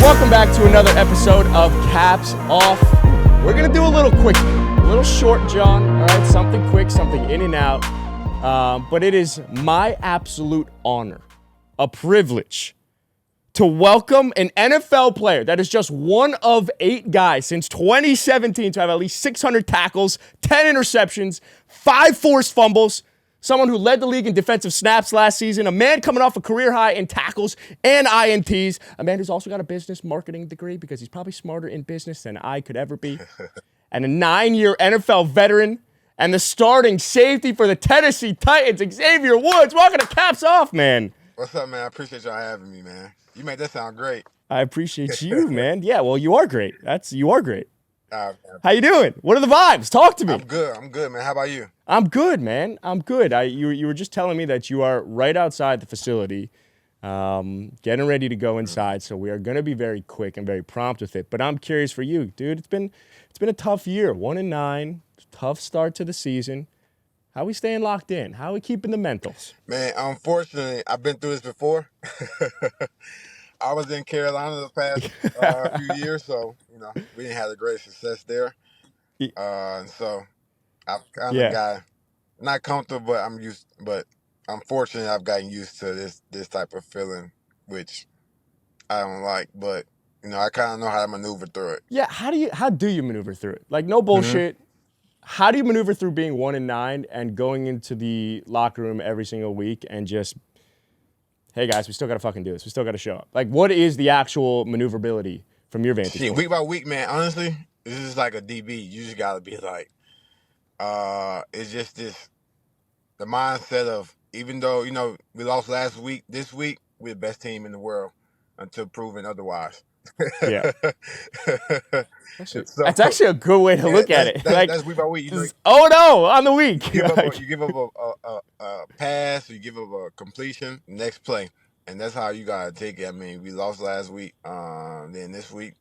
Welcome back to another episode of Caps Off. We're going to do a little quick, a little short, John. All right, something quick, something in and out. But it is my absolute honor, a privilege, to welcome an NFL player that is just one of 8 guys since 2017 to have at least 600 tackles, 10 interceptions, 5 forced fumbles, someone who led the league in defensive snaps last season, a man coming off a career high in tackles and INTs, a man who's also got a business marketing degree because he's probably smarter in business than I could ever be, and a 9-year NFL veteran, and the starting safety for the Tennessee Titans, Xavier Woods. Welcome to Caps Off, man. What's up, man? I appreciate y'all having me, man. You made that sound great. I appreciate you, man. Yeah, well, you are great. You are great. How you doing? What are the vibes? Talk to me. I'm good, man. How about you? I'm good, man. I'm good. You were just telling me that you are right outside the facility, getting ready to go inside. So we are going to be very quick and very prompt with it. But I'm curious for you, dude. It's been a tough year. 1-9, tough start to the season. How we staying locked in? How we keeping the mentals? Man, unfortunately, I've been through this before. I was in Carolina the past few years, so we didn't have the great success there. So I've kind of got not comfortable, but unfortunately, I've gotten used to this type of feeling, which I don't like. But I kind of know how to maneuver through it. Yeah, how do you maneuver through it? Like, no bullshit. Mm-hmm. How do you maneuver through being 1-9 and going into the locker room every single week and just, hey guys, we still got to fucking do this. We still got to show up. Like, what is the actual maneuverability from your vantage point? Week by week, man, honestly, this is like a DB. You just got to be like, it's just the mindset of, even though, we lost last week, this week, we're the best team in the world until proven otherwise. Yeah. That's actually a good way to look at it. That's week by week. On the week. You give up a pass, or you give up a completion, next play. And that's how you got to take it. I mean, we lost last week. Then this week,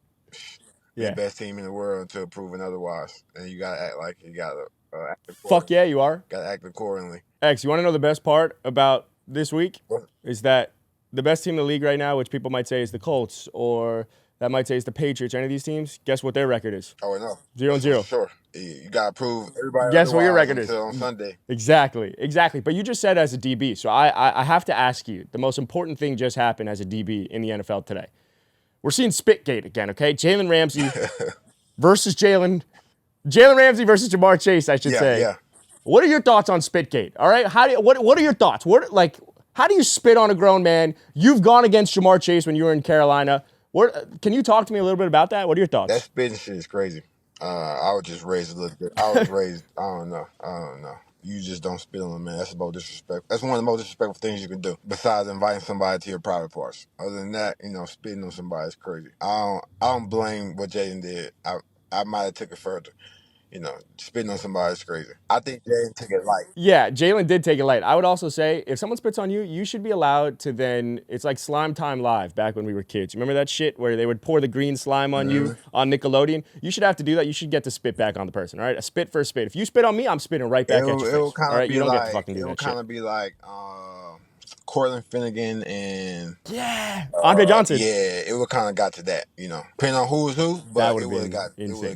we're the best team in the world until proven otherwise. And you got to act like you got to act accordingly. Fuck yeah, you are. Got to act accordingly. X, you want to know the best part about this week? What? Is that the best team in the league right now, which people might say is the Colts, or that might say is the Patriots, or any of these teams, guess what their record is? Oh, I know. 0-0. Sure. You got to prove everybody. Guess what your record is? On Sunday. Exactly. But you just said as a DB, so I have to ask you, the most important thing just happened as a DB in the NFL today. We're seeing Spitgate again, okay? Jalen Ramsey versus Jalen Ramsey versus Jamar Chase, I should say. Yeah. What are your thoughts on Spitgate? All right? What are your thoughts? How do you spit on a grown man? You've gone against Jamar Chase when you were in Carolina. Can you talk to me a little bit about that? What are your thoughts? That spitting shit is crazy. I was just raised a little bit. I was raised, I don't know. You just don't spit on a man. That's about disrespect. That's one of the most disrespectful things you can do, besides inviting somebody to your private parts. Other than that, spitting on somebody is crazy. I don't blame what Jaden did. I might have took it further. Spitting on somebody is crazy. I think Jalen took it light. Yeah, Jalen did take it light. I would also say, if someone spits on you, you should be allowed to then, it's like Slime Time Live back when we were kids. Remember that shit where they would pour the green slime on you on Nickelodeon? You should have to do that. You should get to spit back on the person, all right? A spit for a spit. If you spit on me, I'm spitting right back at your face. All right, you don't get to fucking do that shit. It'll kind of be like Cortland Finnegan and Andre Johnson. Yeah, it would kind of got to that, depending on who's who, but it would have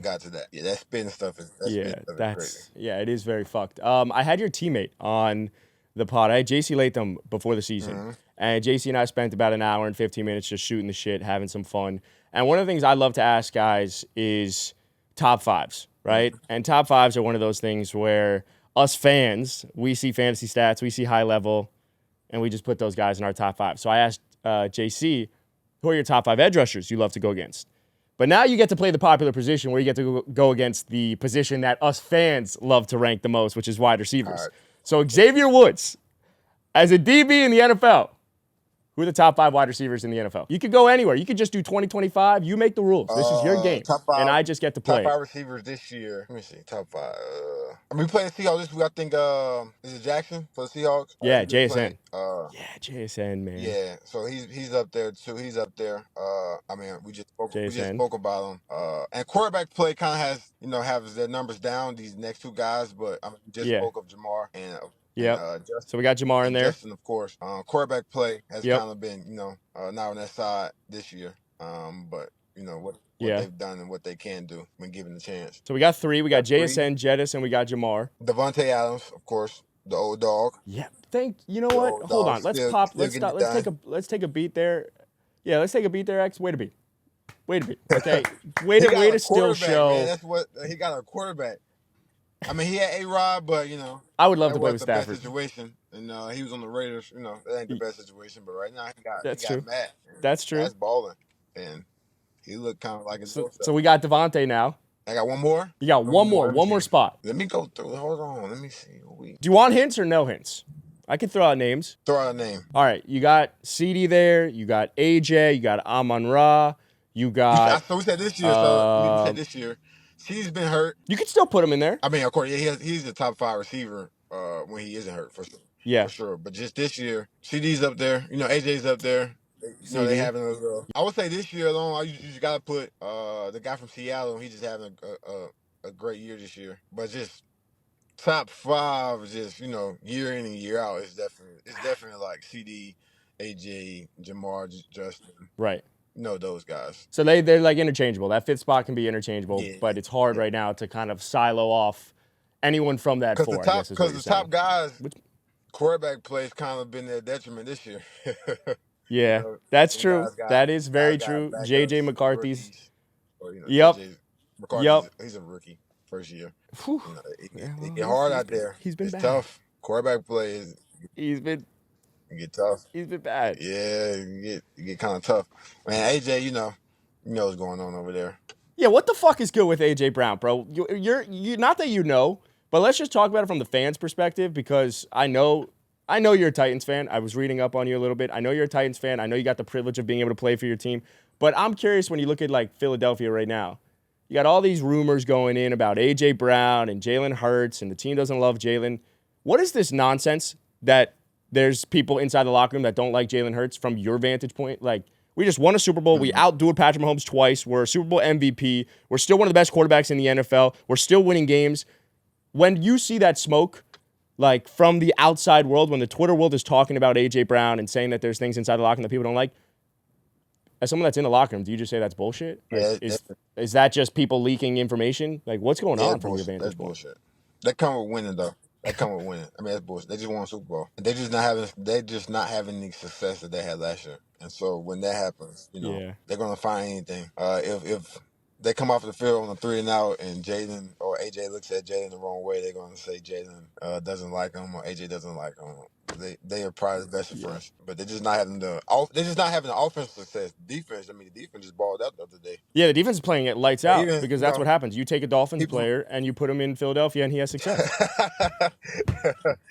got to that. Yeah, that spitting stuff is crazy. Yeah, it is very fucked. I had your teammate on the pod. I had JC Latham before the season, and JC and I spent about an hour and 15 minutes just shooting the shit, having some fun. And one of the things I love to ask guys is top fives, right? And top fives are one of those things where us fans, we see fantasy stats, we see high level, and we just put those guys in our top 5. So I asked JC, who are your top 5 edge rushers you love to go against? But now you get to play the popular position where you get to go against the position that us fans love to rank the most, which is wide receivers. Right. So Xavier Woods, as a DB in the NFL, who are the top 5 wide receivers in the NFL? You could go anywhere. You could just do 2025. You make the rules. This is your game. Top 5, and I just get to play. Top 5 receivers this year. Let me see. Top 5. We playing the Seahawks this week. I think, is it Jackson for the Seahawks? Yeah, JSN. JSN, man. Yeah, so he's up there, too. He's up there. We just spoke about him. And quarterback play kind of has their numbers down, these next 2 guys, but we just spoke of Jamar and so we got Jamar in there. Justin, of course. Quarterback play has kind of been, not on that side this year. But you know what Yeah. they've done and what they can do when given the chance. So we got three. We got Got three. JSN, Jettis, and we got Jamar. Devontae Adams, of course, the old dog. Yeah. You know The what? old Hold dog on. Let's still pop. Let's getting stop. it done. Let's take a beat there. Yeah, let's take a beat there, X. Wait a beat. Okay. Way to still show. Man, that's what he got a quarterback. I mean, he had A-Rod, but I would love that to play wasn't with the best Stafford. situation. And he was on the Raiders. That ain't the best situation. But right now, he That's got true. Matt. That's true. That's balling, and he looked kind of like his So we got Devontae now. I got one more. You got one more spot. Let me go through. Hold on. Let me see. Do you want hints or no hints? I can throw out names. Throw out a name. All right. You got CD there. You got AJ. You got Amon Ra. You got. So we said this year. So we said this year. CD's been hurt. You could still put him in there. I mean, of course, yeah, he's the top 5 receiver when he isn't hurt for sure. Yeah. For sure. But just this year, CD's up there. AJ's up there. They having I would say this year alone, you just got to put the guy from Seattle. He's just having a great year this year. But just top 5, just year in and year out, it's definitely like CD, AJ, Jamar, Justin. Right. Those guys. So they're like interchangeable. That 5th spot can be interchangeable, but it's hard right now to kind of silo off anyone from that 4. Because the top guys, quarterback play's kind of been their detriment this year. Yeah, that's true. That is very true. JJ McCarthy's. Yep. He's a rookie first year. It's hard out there. He's been bad. Tough. Quarterback play is. It get tough. He's been bad. Yeah, you get kind of tough. Man, AJ, you know what's going on over there. Yeah, what the fuck is good with AJ Brown, bro? You're not that but let's just talk about it from the fans' perspective because I know you're a Titans fan. I was reading up on you a little bit. I know you're a Titans fan. I know you got the privilege of being able to play for your team. But I'm curious when you look at like Philadelphia right now. You got all these rumors going in about AJ Brown and Jalen Hurts, and the team doesn't love Jalen. What is this nonsense that there's people inside the locker room that don't like Jalen Hurts from your vantage point? Like, we just won a Super Bowl. We outdueled Patrick Mahomes twice. We're a Super Bowl MVP. We're still one of the best quarterbacks in the NFL. We're still winning games. When you see that smoke, like from the outside world, when the Twitter world is talking about AJ Brown and saying that there's things inside the locker room that people don't like, as someone that's in the locker room, do you just say that's bullshit? Yeah, is that just people leaking information? Like, what's going on from your vantage point? That's bullshit. That come with winning, though. That come with winning. I mean, that's bullshit. They just won a Super Bowl. They're just not having the success that they had last year. And so when that happens, they're gonna find anything. If they come off the field on a 3 and out, and Jalen or AJ looks at Jalen the wrong way, they're gonna say Jalen doesn't like him or AJ doesn't like him. They are probably the best of friends, but they're just not having the offensive success. Defense, the defense just balled out the other day. Yeah, the defense is playing it lights out because that's what happens. You take a Dolphins player and you put him in Philadelphia and he has success.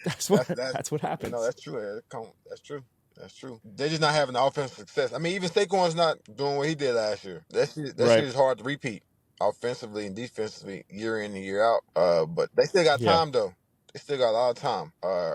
That's what happens. No, that's true. That's true. That's true. They're just not having the offensive success. I mean, even Saquon's not doing what he did last year. That shit is hard to repeat offensively and defensively year in and year out. But they still got time, though. They still got a lot of time.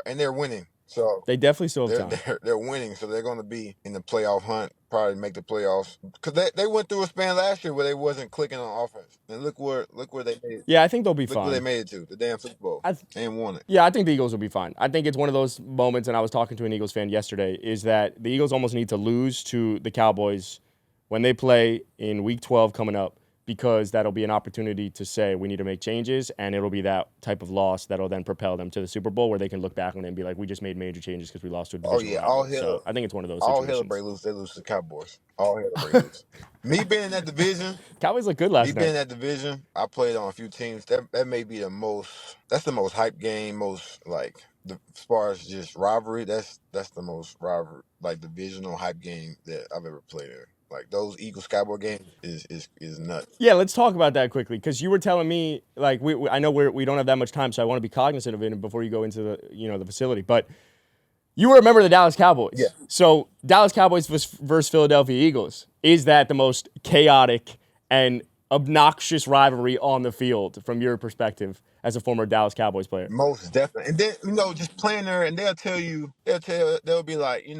And they're winning. So they definitely still have time. They're winning, so they're going to be in the playoff hunt, probably make the playoffs. Because they went through a span last year where they wasn't clicking on offense. And look where they made it. Yeah, I think they'll be fine. Look where they made it to, the damn Super Bowl. And won it. Yeah, I think the Eagles will be fine. I think it's one of those moments, and I was talking to an Eagles fan yesterday, is that the Eagles almost need to lose to the Cowboys when they play in Week 12 coming up, because that'll be an opportunity to say we need to make changes, and it'll be that type of loss that'll then propel them to the Super Bowl where they can look back on it and be like, we just made major changes because we lost to a division rival. So I think it's one of those situations. All hell break loose. They lose to the Cowboys. All hell break loose. Me being in that division. Cowboys look good last night. Me being in that division, I played on a few teams. That may be that's the most hype game, as far as just rivalry, that's the most rivalry, like divisional hype game that I've ever played in. Like those Eagles Cowboy games is nuts. Yeah, let's talk about that quickly because you were telling me like I know we don't have that much time, so I want to be cognizant of it before you go into the facility. But you were a member of the Dallas Cowboys. Yeah. So Dallas Cowboys versus Philadelphia Eagles, is that the most chaotic and obnoxious rivalry on the field from your perspective as a former Dallas Cowboys player? Most definitely. And then, just playing there, and they'll be like, it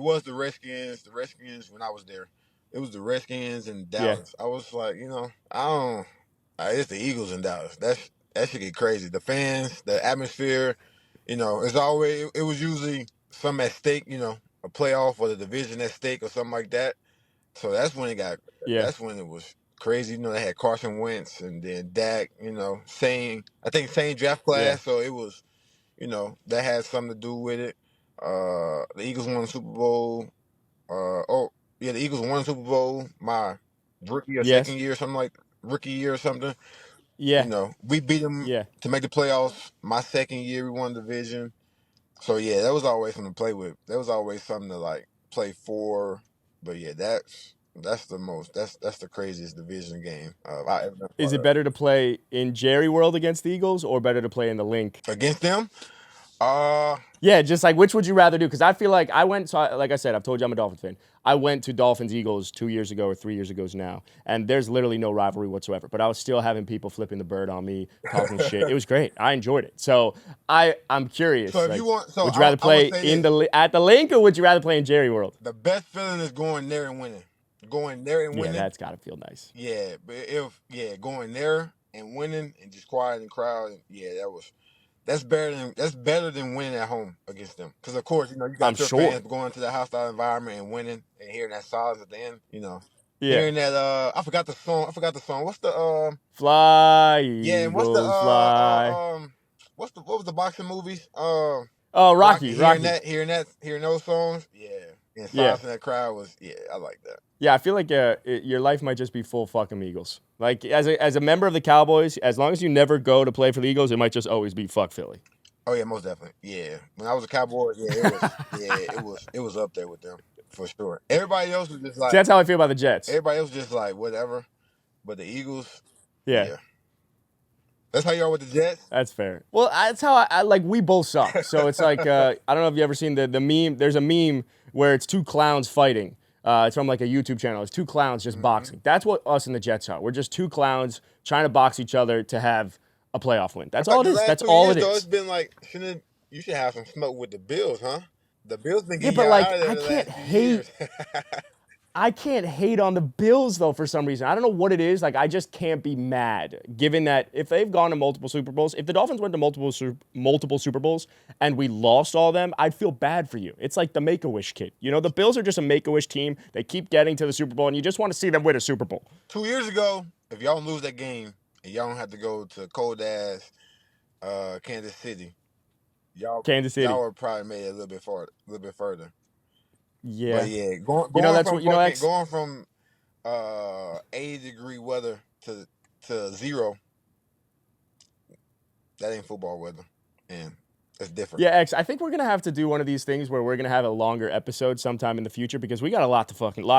was the Redskins. The Redskins, when I was there, it was the Redskins and Dallas. Yeah. I was like, it's the Eagles in Dallas. That should get crazy. The fans, the atmosphere, it was usually something at stake, a playoff or the division at stake or something like that. So that's when it got. Yeah. That's when it was crazy. You know, they had Carson Wentz and then Dak. You know, same draft Yeah. class. So it was, you know, that had something to do with it. The Eagles won the Super Bowl. The Eagles won the Super Bowl my rookie or second Yes. year, something like rookie year or something. You Yeah. know, we beat them Yeah. to make the playoffs. My second year, we won the division. So yeah, that was always something to play with. That was always something to like play for. But yeah, that's the most. That's the craziest division game I ever been a Is part it of. better to play in Jerry World against the Eagles or better to play in the Link? Against them, uh, Yeah, just like which would you rather do? Because I feel like like I said, I've told you I'm a Dolphins fan. I went to Dolphins Eagles 2 years ago or 3 years ago now, and there's literally no rivalry whatsoever. But I was still having people flipping the bird on me, talking shit. It was great. I enjoyed it. So I'm so curious. if you Like, want, so would you rather I would play say this: at the Link or would you rather play in Jerry World? the best feeling is going there and winning. Going there and Yeah, winning. that's gotta feel nice. Yeah, but going there and winning and just quiet and crowd. Yeah, that's better than winning at home against them. Because of course, you know, you I'm got your sure. fans going to the hostile environment and winning and hearing that silence at the end. You know, Yeah. hearing that I forgot the song. What's the Fly, yeah, and what's the Eagles, fly. what was the boxing movies? Oh, Rocky. Rocky, Rocky. Hearing those songs. Yeah, and Yeah. silencing that crowd was I like that. Yeah, I feel like your life might just be full fucking Eagles. Like as a member of the Cowboys, as long as you never go to play for the Eagles, it might just always be fuck Philly. Oh yeah, most definitely. Yeah, when I was a Cowboy, it was up there with them for sure. Everybody else was just See, like that's how I feel about the Jets. whatever, but the Eagles, Yeah, yeah, that's how you are with the Jets. that's fair. Well, that's how I like. We both suck. So it's like I don't know if you ever seen the meme. There's a meme where it's two clowns fighting. It's from like a YouTube channel. It's two clowns just boxing. That's what us and the Jets are. We're just two clowns trying to box each other to have a playoff win. That's But all it the is. last That's 2 years all it though, it's is. been like you should have some smoke with the Bills, huh? The Bills been Yeah, getting but y'all like out of there the last few years. I can't hate on the Bills though for some reason. I don't know what it is. Like I just can't be mad, given that if they've gone to multiple Super Bowls, if the Dolphins went to multiple Super Bowls and we lost all of them, I'd feel bad for you. It's like the Make-A-Wish kid. You know, the Bills are just a Make-A-Wish team. They keep getting to the Super Bowl, and you just want to see them win a Super Bowl. 2 years ago, if y'all lose that game and y'all don't have to go to cold ass Kansas City, Kansas City. y'all would probably made it a little bit further. But Yeah. yeah, You know, that's what, you know, X? going from 80-degree weather to zero, that ain't football weather, and it's different. Yeah, X, I think we're gonna have to do one of these things where we're gonna have a longer episode sometime in the future because we got a lot of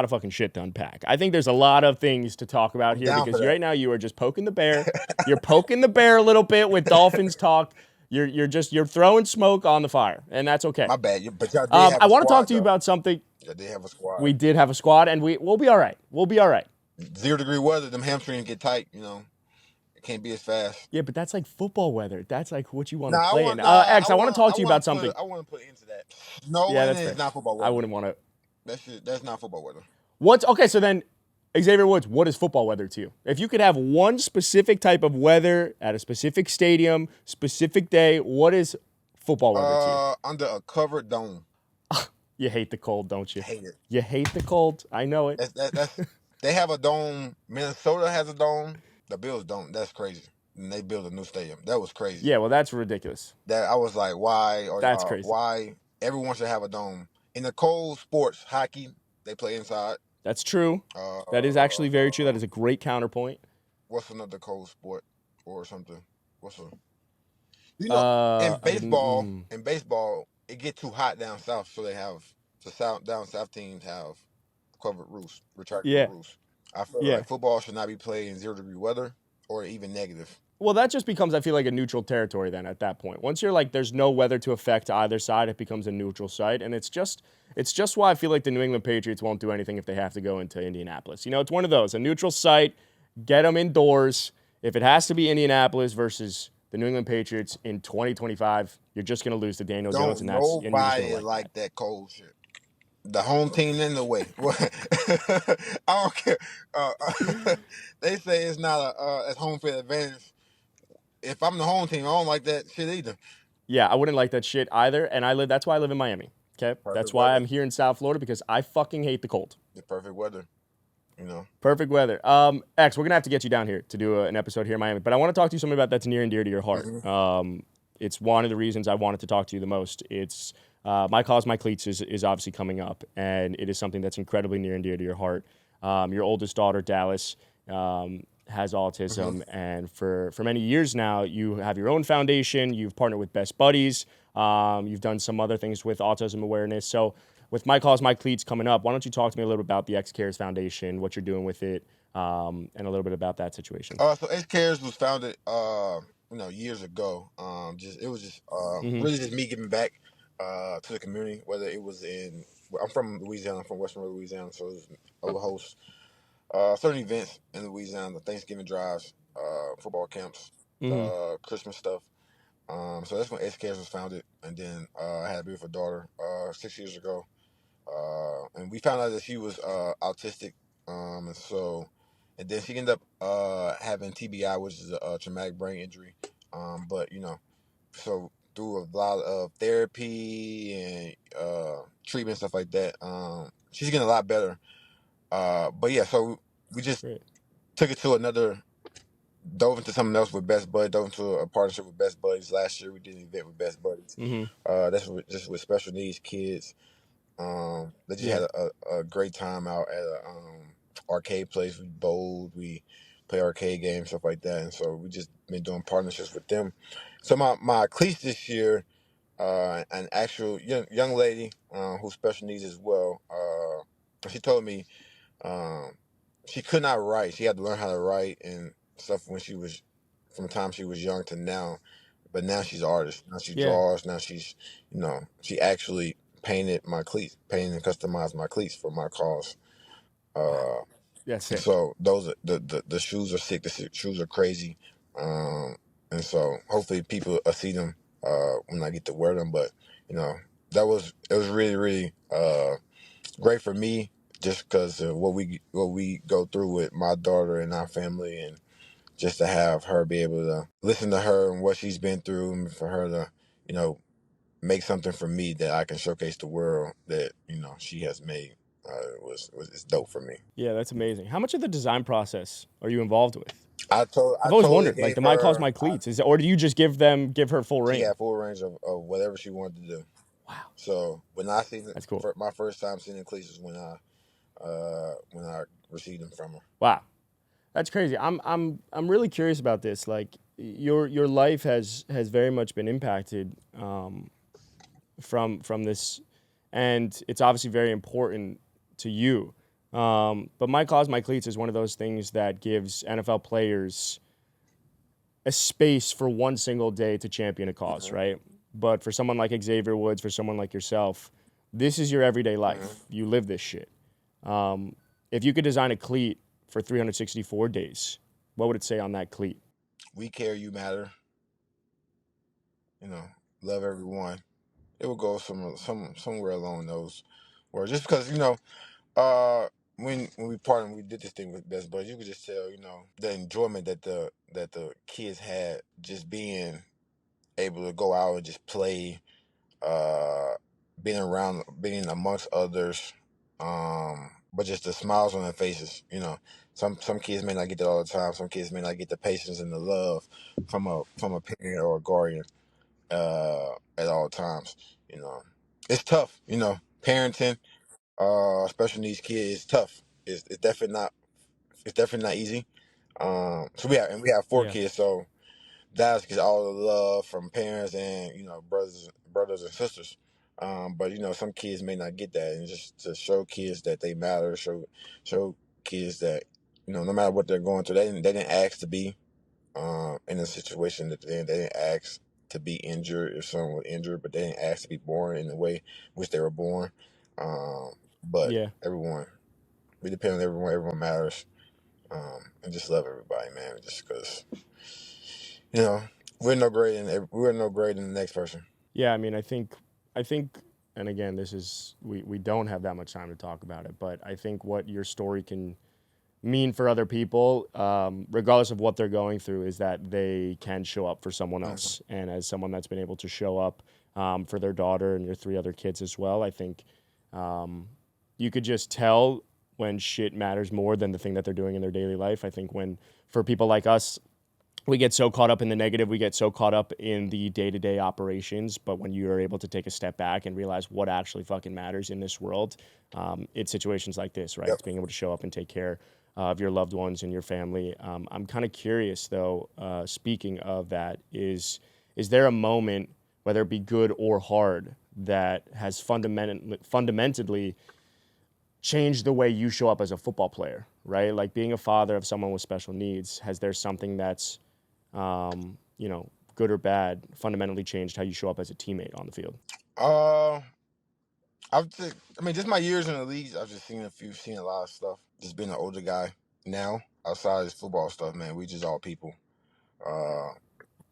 fucking shit to unpack. I think there's a lot of things to talk about here Down because for right now you are just poking the bear. You're poking the bear a little bit with Dolphins talk. You're throwing smoke on the fire, and that's okay. My bad, but y'all did have I a want to talk squad to you though. about something. Y'all did have a squad. We did have a squad, and we'll be all right. We'll be all right. 0-degree weather, them hamstrings get tight. You know, it can't be as fast. Yeah, but that's like football weather. That's like what you want Nah, to I play want in. nah, X, I want to talk to you about something. I want to put into that. Yeah, Snowing that's is fair. not football I weather. wouldn't want to. That's not football weather. What's okay? So then, Xavier Woods, what is football weather to you? If you could have one specific type of weather at a specific stadium, specific day, what is football weather to Under a covered dome. you? You hate the cold, don't you? Hate it. You hate the cold. I know it. That's they have a dome. Minnesota has a dome. The Bills don't. That's crazy. And they built a new stadium. That was crazy. Yeah, well, that's ridiculous. That I was like, why? Or That's crazy. Why everyone should have a dome in the cold sports? Hockey, they play inside. That's true. That is actually very true. That is a great counterpoint. What's another cold sport or something? What's a you know in baseball it get too hot down south, so they have down south teams have covered roofs, retractable roofs. I feel like football should not be played in 0-degree weather or even negative. Well, that just becomes, I feel like, a neutral territory then at that point. Once you're like, there's no weather to affect either side, it becomes a neutral site. And it's just why I feel like the New England Patriots won't do anything if they have to go into Indianapolis. You know, it's one of those, a neutral site, get them indoors. If it has to be Indianapolis versus the New England Patriots in 2025, you're just going to lose to Daniel Jones. And that's nobody like that cold shit. The home team in the way. I don't care. They say it's not a home field advantage. If I'm the home team, I don't like that shit either. Yeah, I wouldn't like that shit either. And that's why I live in Miami. Okay, that's why I'm here in South Florida because I fucking hate the cold. The perfect weather. You know. Perfect weather. X, we're gonna have to get you down here to do an episode here in Miami, but I want to talk to you something about that's near and dear to your heart. It's one of the reasons I wanted to talk to you the most. It's My Cause My Cleats is obviously coming up, and it is something that's incredibly near and dear to your heart. Your oldest daughter, Dallas, has autism, and for many years now, you have your own foundation. You've partnered with Best Buddies. You've done some other things with autism awareness. So with My Cause My Cleats coming up, why don't you talk to me a little bit about the X Cares Foundation, what you're doing with it, and a little bit about that situation. So X Cares was founded, years ago. It was just really just me giving back to the community. Whether it was I'm from Louisiana, I'm from Western Louisiana, so I would host certain events in Louisiana, the Thanksgiving drives, football camps, Christmas stuff. So that's when X Cares was founded, and then I had a beautiful daughter 6 years ago, and we found out that she was autistic, and then she ended up having TBI, which is a traumatic brain injury. But so through a lot of therapy and treatment stuff like that, she's getting a lot better. But yeah, so we just took it to dove into something else with Best Buddies, dove into a partnership with Best Buddies. Last year we did an event with Best Buddies. That's just with special needs kids. They just had a great time out at a arcade place. We bowled, we play arcade games, stuff like that. And so we just been doing partnerships with them. So my cleats this year, an actual young lady who's special needs as well. She told me she could not write. She had to learn how to write and stuff from the time she was young to now. But now she's an artist. Now she draws. Now she's, she actually painted and customized my cleats for my cause. Sick. So those are, the shoes are sick. The shoes are crazy. And so hopefully people see them when I get to wear them. But it was really really great for me, just because of what we go through with my daughter and our family, and just to have her be able to listen to her and what she's been through, and for her to make something for me that I can showcase the world that she has made. It's dope for me. Yeah, that's amazing. How much of the design process are you involved with? I've always wondered, like the My Cause My Cleats, or do you just give her full reign? She had full range of whatever she wanted to do. Wow. So when I seen that's cool. My first time seeing the cleats was when I received them from her. Wow, that's crazy. I'm really curious about this. Like your life has very much been impacted from this, and it's obviously very important to you. But My Cause My Cleats is one of those things that gives NFL players a space for one single day to champion a cause, right? But for someone like Xavier Woods, for someone like yourself, this is your everyday life. You live this shit. If you could design a cleat for 364 days, what would it say on that cleat? We care, you matter. Love everyone. It would go somewhere along those words. Just because when we partnered, we did this thing with Best Buddies. You could just tell the enjoyment that the kids had, just being able to go out and just play, being amongst others, but just the smiles on their faces. Some kids may not get that all the time. Some kids may not get the patience and the love from a parent or a guardian at all times. It's tough. Parenting special needs kids is tough. It's definitely not. It's definitely not easy. So we have 4 kids, so Dallas gets all the love from parents and brothers and sisters. But some kids may not get that, and just to show kids that they matter, show kids that no matter what they're going through, they didn't ask to be in a situation that they didn't ask to be injured if someone was injured, but they didn't ask to be born in the way which they were born. But everyone, we depend on everyone. Everyone matters, and just love everybody, man. Just because we're no greater than the next person. Yeah, I mean, I think, and again, this is we don't have that much time to talk about it, but I think what your story can mean for other people, regardless of what they're going through, is that they can show up for someone else. And as someone that's been able to show up for their daughter and your 3 other kids as well, I think you could just tell when shit matters more than the thing that they're doing in their daily life. I think for people like us, we get so caught up in the negative, we get so caught up in the day-to-day operations, but when you are able to take a step back and realize what actually fucking matters in this world, it's situations like this, right? Yep. It's being able to show up and take care of your loved ones and your family. I'm kind of curious, though, speaking of that, is there a moment, whether it be good or hard, that has fundamentally changed the way you show up as a football player, right? Like being a father of someone with special needs, has there something that's good or bad, fundamentally changed how you show up as a teammate on the field? Uh, just my years in the league, I've just seen a lot of stuff. Just being an older guy now, outside of this football stuff, man, we just all people. Uh,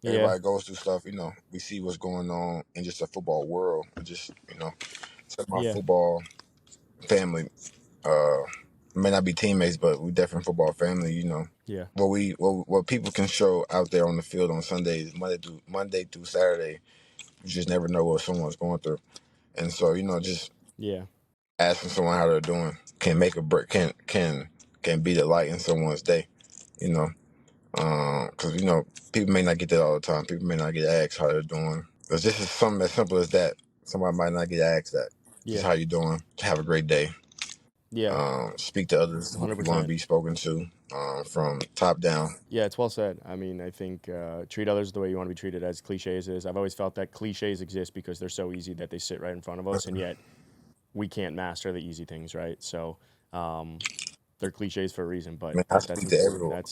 Yeah, Everybody goes through stuff, we see what's going on in just the football world. And just, it's my yeah, football family. May not be teammates, but we definitely football family. yeah, What people can show out there on the field on Sundays, Monday through Saturday, you just never know what someone's going through. And so, just yeah, asking someone how they're doing can make a break, can be the light in someone's day, you know. Because people may not get that all the time. People may not get asked how they're doing. Because this is something as simple as that. Somebody might not get asked that. Just yeah, how you doing? Have a great day. yeah, Speak to others who want to 100%. be spoken to, from top down. Yeah, it's well said. I mean, I think treat others the way you want to be treated, as cliche as it is. I've always felt that cliches exist because they're so easy that they sit right in front of us, and yet we can't master the easy things, right? So they're cliches for a reason, I but mean, I that's speak to important. everyone.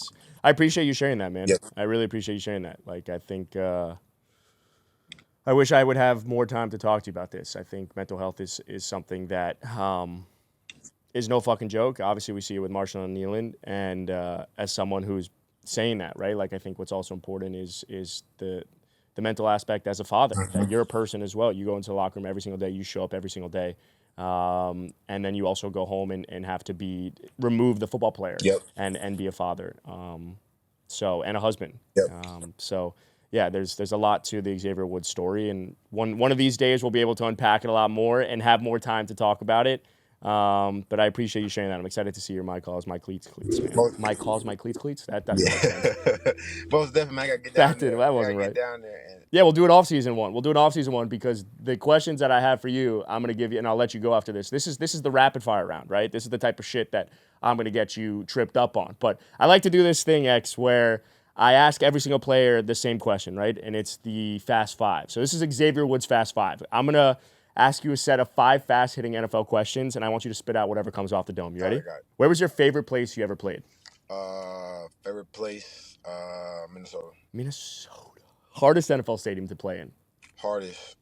I appreciate you sharing that, man. Yes, I really appreciate you sharing that. Like, I think I wish I would have more time to talk to you about this. I think mental health is something that is no fucking joke. Obviously, we see it with Marshall and Nealon, and as someone who's saying that, right? Like, I think what's also important is the mental aspect as a father. That you're a person as well. You go into the locker room every single day. You show up every single day, and then you also go home and have to remove the football player yep, and be a father. And a husband. yep. So yeah, there's a lot to the Xavier Woods story, and one of these days we'll be able to unpack it a lot more and have more time to talk about it. But I appreciate you sharing that. I'm excited to see your My Cause My Cleats, man. Most, My Cause My Cleats. That doesn't make sense. yeah. Most definitely, I gotta get That down didn't. there. That I gotta wasn't get right. down there and Yeah, we'll do an off-season one. We'll do an off-season one because the questions that I have for you, I'm gonna give you, and I'll let you go after this. This is the rapid fire round, right? This is the type of shit that I'm gonna get you tripped up on. But I like to do this thing, X, where I ask every single player the same question, right? And it's the Fast Five. So this is Xavier Woods Fast Five. I'm gonna ask you a set of 5 fast-hitting NFL questions, and I want you to spit out whatever comes off the dome. You all ready? right, got it. Where was your favorite place you ever played? Favorite place, Minnesota. Minnesota. Hardest NFL stadium to play in. Hardest,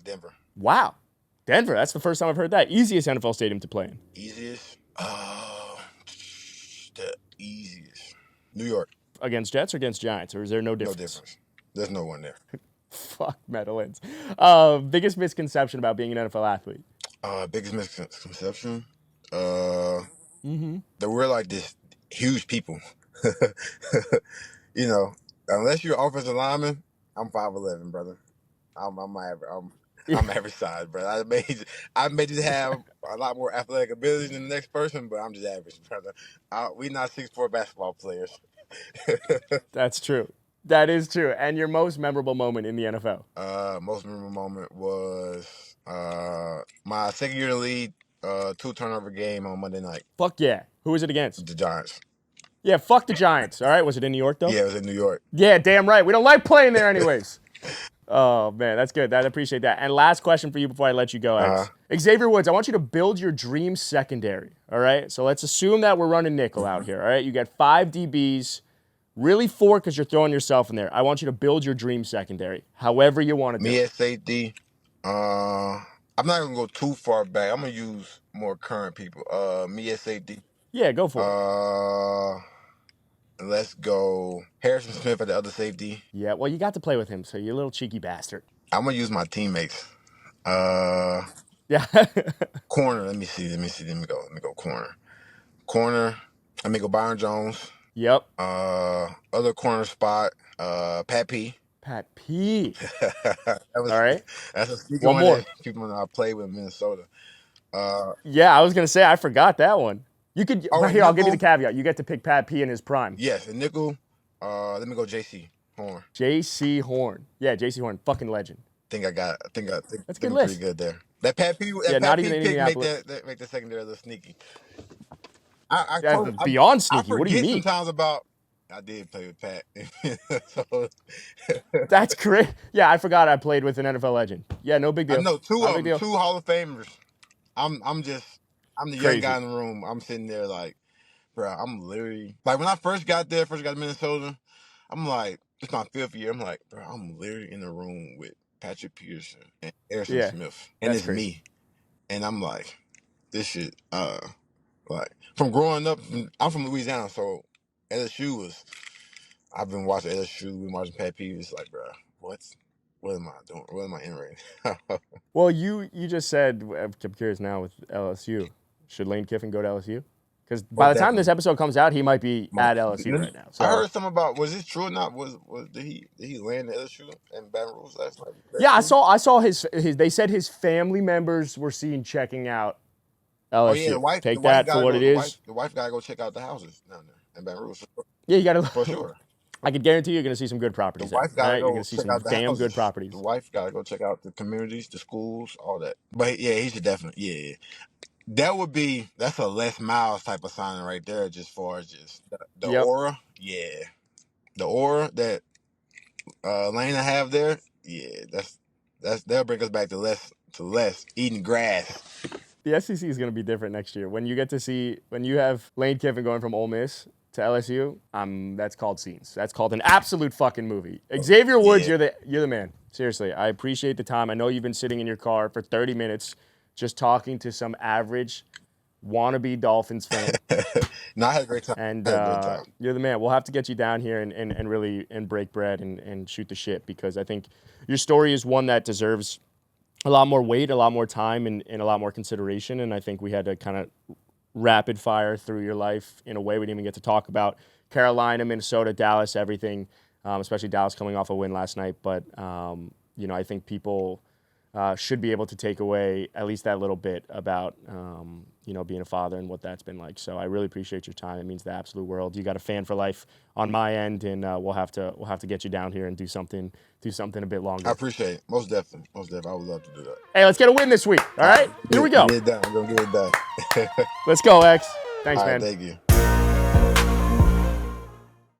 Denver. Wow. Denver. That's the first time I've heard that. Easiest NFL stadium to play in. Easiest, the easiest. New York. Against Jets or against Giants, or is there no No difference? difference. There's no one there. Fuck Meadowlands. Biggest misconception about being an NFL athlete? Biggest misconception, that we're like this huge people. you know, Unless you're offensive lineman, I'm 5'11", brother. I'm average size, brother. I may just have a lot more athletic ability than the next person, but I'm just average, brother. We not 6'4" basketball players. That's true. That is true. And your most memorable moment in the NFL? Most memorable moment was my second year in the league, 2 turnover game on Monday night. Fuck yeah. Who was it against? The Giants. Yeah, fuck the Giants. All right. Was it in New York, though? Yeah, it was in New York. Yeah, damn right. We don't like playing there anyways. Oh, man, that's good. I appreciate that. And last question for you before I let you go, X. Xavier Woods, I want you to build your dream secondary, all right? So let's assume that we're running nickel out here, all right? You got 5 DBs, really 4 because you're throwing yourself in there. I want you to build your dream secondary, however you want to do Me it. at safety. I'm not gonna go too far back. I'm gonna use more current people. Me at safety. Yeah, go for it. Let's go Harrison Smith at the other safety. Yeah, well, you got to play with him, so you're a little cheeky bastard. I'm gonna use my teammates. Yeah. Corner. Let me go corner. Corner. Let me go Byron Jones. Yep. Other corner spot. Pat P. Pat P. All All right. That's a sneaky One one more. that people I played with in Minnesota. Yeah, I was gonna say I forgot that one. You could Oh, here. I'll give you the nickel. caveat. You get to pick Pat P in his prime. Yes, and nickel. Let me go JC Horn. J.C. Horn. Yeah, J.C. Horn, fucking legend. I think That's a good I'm pretty list. good there. That Yeah, not Pat even P pick make Indianapolis. make the secondary a little sneaky. Yeah, beyond I sneaky. What do you forget mean? sometimes about. I did play with Pat. So, That's great. Yeah, I forgot I played with an NFL legend. Yeah, no big I deal. know two Not a of big them, deal. two Hall of Famers. I'm the young guy Crazy. in the room. I'm sitting there like, bro, I'm literally like when I first got to Minnesota, I'm like, it's my 5th year. I'm like, bro, I'm literally in the room with Patrick Peterson and Harrison Yeah, Smith, and that's it's crazy. me, and I'm like, this shit, like from growing up, I'm from Louisiana, so LSU was. I've been watching LSU, been watching Pat P. It's like, bro, what am I doing? What am I in right now? Well, you just said, I'm curious now with LSU. Should Lane Kiffin go to LSU? Because by Most the time this definitely. episode comes out, he might be at LSU right now. I So heard something about, was this true or not? Did he land the LSU in Baton Rouge last night? yeah, I saw his. They said his family members were seen checking out Oh yeah, LSU. the Take wife that for gotta what go. it is. The wife gotta go check out the houses down there in Baton Rouge Yeah, you got for to. sure. I could guarantee you're going to see some good The properties there. wife All gotta right, you're going go to see check some out the damn good houses. The properties. wife gotta go check out the communities, the schools, all that. But yeah, he should definitely. Yeah. That's a Les Miles type of signing right there, just far as just the Yep. aura. Yeah, the aura that Lena have there. Yeah, that'll bring us back to less eating grass. The SEC is going to be different next year. When you have Lane Kiffin going from Ole Miss to LSU, that's called scenes. That's called an absolute fucking movie. Xavier Woods, Yeah, you're the man. Seriously, I appreciate the time. I know you've been sitting in your car for 30 minutes just talking to some average wannabe Dolphins fan. no, I had a great time. And I had a great time. you're the man. We'll have to get you down here and really break bread and shoot the shit, because I think your story is one that deserves a lot more weight, a lot more time, and a lot more consideration. And I think we had to kind of rapid fire through your life in a way we didn't even get to talk about Carolina, Minnesota, Dallas, everything, especially Dallas coming off a win last night. But, I think people should be able to take away at least that little bit about, being a father and what that's been like. So I really appreciate your time. It means the absolute world. You got a fan for life on my end, and we'll have to get you down here and do something a bit longer. I appreciate it. Most definitely. I would love to do that. Hey, let's get a win this week. All right? Here we go. Get it done. We're gonna get it done. Let's go, X. Thanks, All right, man. thank you.